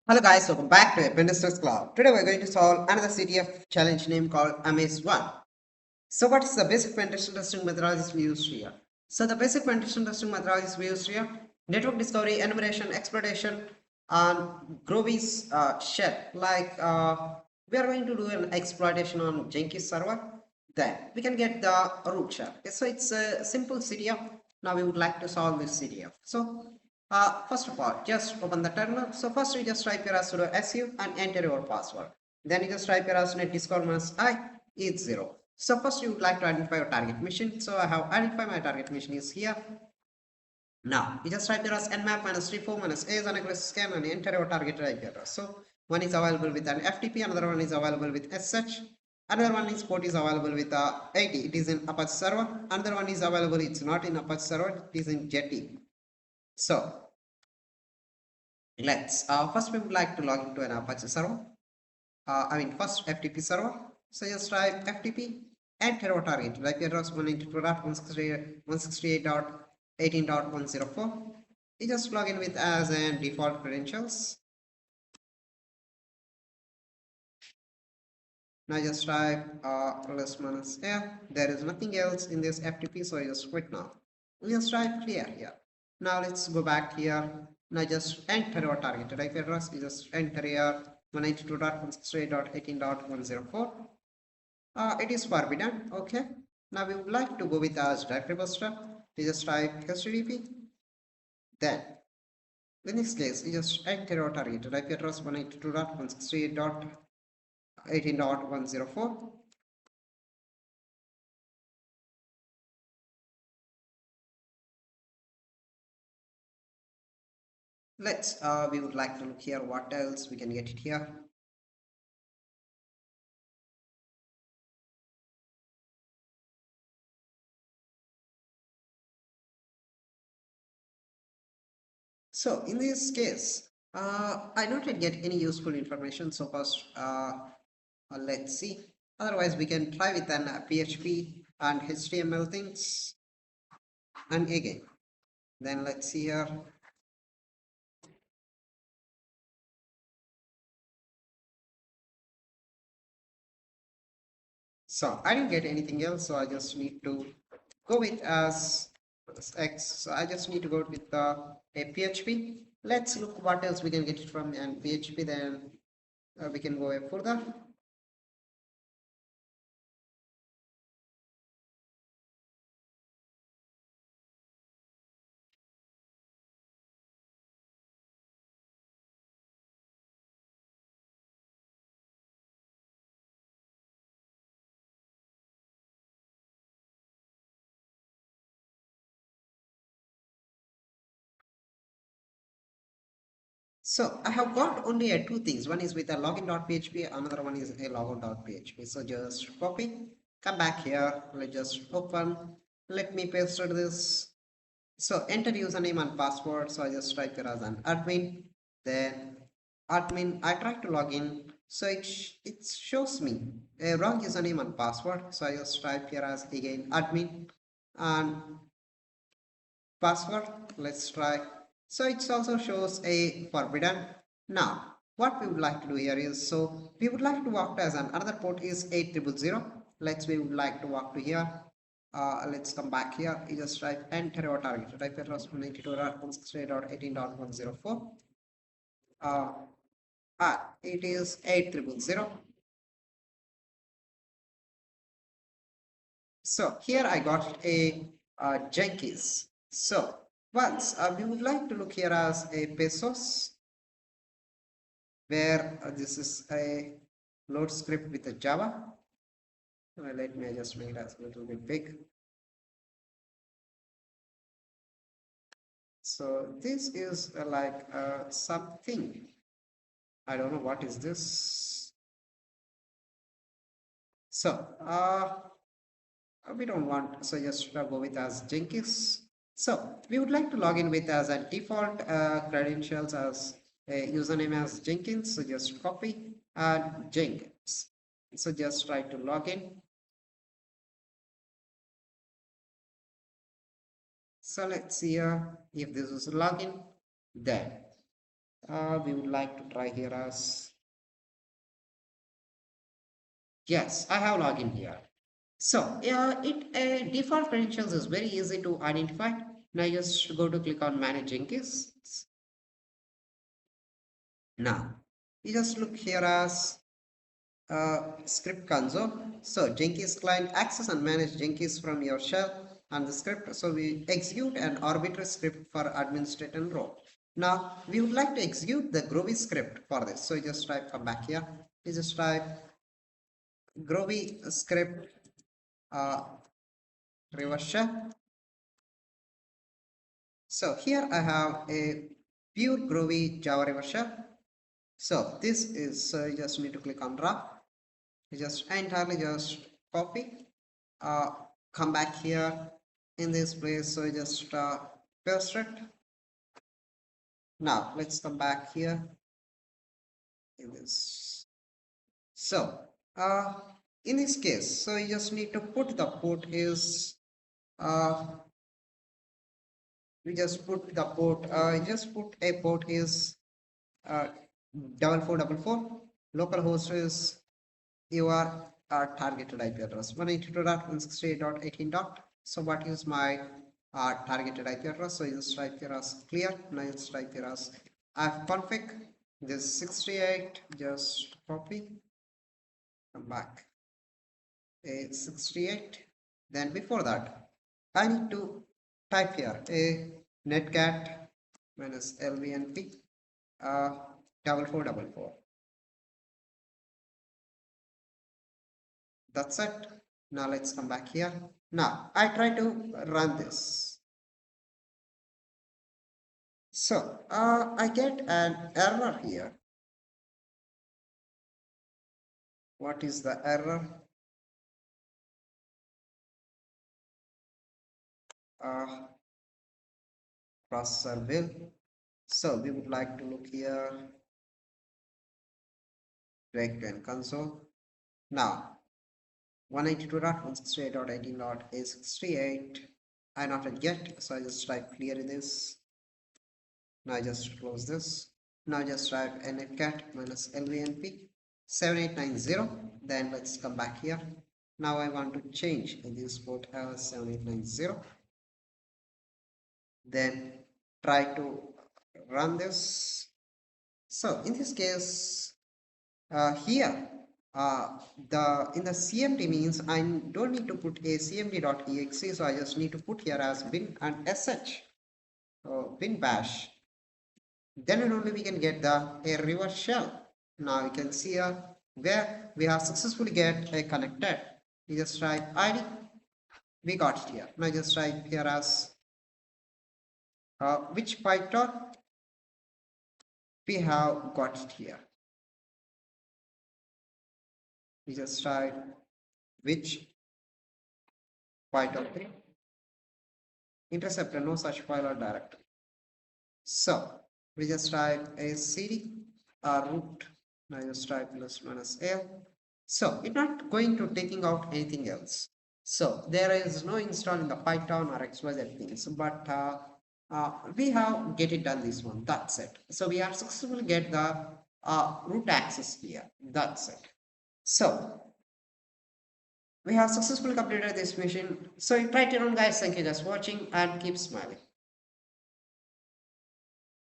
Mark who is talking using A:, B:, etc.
A: Hello guys, welcome back to Apprentices Club. Today we're going to solve another CTF challenge name called Amaze1. So what is the basic penetration testing methodologies we use here? So the basic penetration testing methodologies we use here: network discovery, enumeration, exploitation, and Groovy's shell. We are going to do an exploitation on Jenkins server. Then we can get the root shell. Okay, so it's a simple CTF. Now we would like to solve this CTF. So first of all, just open the terminal. So first you just type your sudo su and enter your password. Then you just type your net discover minus I is 0. So first you would like to identify your target mission. So I have identified my target mission is here. Now you just type your nmap minus 34 minus a is an equals scan and enter your target IP address. So one is available with an FTP, another one is available with SH, another one is port is available with 80. It is in Apache server. Another one is available. It's not in Apache server. It is in Jetty. So let's first we would like to log into an Apache server. First FTP server. So just type FTP, enter our target. IP address 192.168.18.104. You just log in with as and default credentials. Now just type less minus air. There is nothing else in this FTP, so I just quit now. We just type clear here. Now let's go back here. Now just enter your target IP address. You just enter here 192.168.18.104. It is forbidden. Okay. Now we would like to go with as directory buster. You just type http. Then in this case, you just enter your target IP address 192.168.18.104. Let's we would like to look here what else we can get it here. So in this case, I don't yet get any useful information. So first, let's see. Otherwise, we can try with an PHP and HTML things. And again, then let's see here. So I didn't get anything else. So I just need to go with as X. So I just need to go with a PHP. Let's look what else we can get it from and PHP. Then we can go further. So I have got only two things. One is with a login.php, another one is a logout.php. So just copy, come back here, let's just open, let me paste this. So enter username and password. So I just type here as an admin, then admin. I try to log in. So it shows me a wrong username and password. So I just type here as again admin and password. Let's try. So it also shows a forbidden. Now what we would like to do here is, so we would like to walk to as another port is 8000. We would like to walk to here. Let's come back here. You just type enter your target. Type address 192.168.18.104. It is 8000. So here I got a Jenkins. So once we would like to look here as a pesos, where this is a load script with a Java. Let me just make it as a little bit big. So this is something. I don't know what is this. So we don't want, so just go with as Jenkins. So we would like to log in with as a default credentials as a username as Jenkins. So just copy and Jenkins. So just try to log in. So let's see here if this is login. Then We would like to try here as, yes, I have login here. So default credentials is very easy to identify. Now just go to click on manage Jenkins. Now you just look here as script console. So Jenkins client access and manage Jenkins from your shell and the script. So we execute an arbitrary script for administrator role. Now we would like to execute the Groovy script for this. So you just type, come back here. You just type Groovy script uh, reverse shell. So here I have a pure Groovy Java reverse shell. So this is, so you just need to click on run. You just entirely just copy, uh, come back here in this place. So you just paste it. Now let's come back here in this. So uh, in this case, so you just need to put the port is, uh, we just put the port, just put a port is uh, 4444. Local host is your targeted IP address 192.168.18. So what is my targeted IP address? So you just type here as clear. Now you just type here as config this 68. Just copy, come back a 68. Then before that, I need to type here a netcat minus lvnp uh, 4444. That's it. Now let's come back here. Now I try to run this. So I get an error here. What is the error? Uh, Processor will. So we would like to look here, breakdown console. Now 192.168.18.a68. I not yet, so I just type clear this. Now I just close this. Now just type netcat minus lvnp 7890. Then let's come back here. Now I want to change this port as 7890. Then try to run this. So in this case, here the in the cmd means I don't need to put a cmd.exe, so I just need to put here as bin and sh, bin bash. Then and only we can get the a reverse shell. Now you can see here where we have successfully get a connected. You just type id, we got it here. Now just type here as which python we have got it here. You just type which python 3 interceptor, no such file or directory. So we just type a cd root. Now just type plus minus l. So it's not going to taking out anything else. So there is no install in the Python or XYZ things, but we have get it done this one. That's it. So we are successfully get the root access here. That's it. So we have successfully completed this mission. So try it on guys. Thank you guys for watching and keep smiling.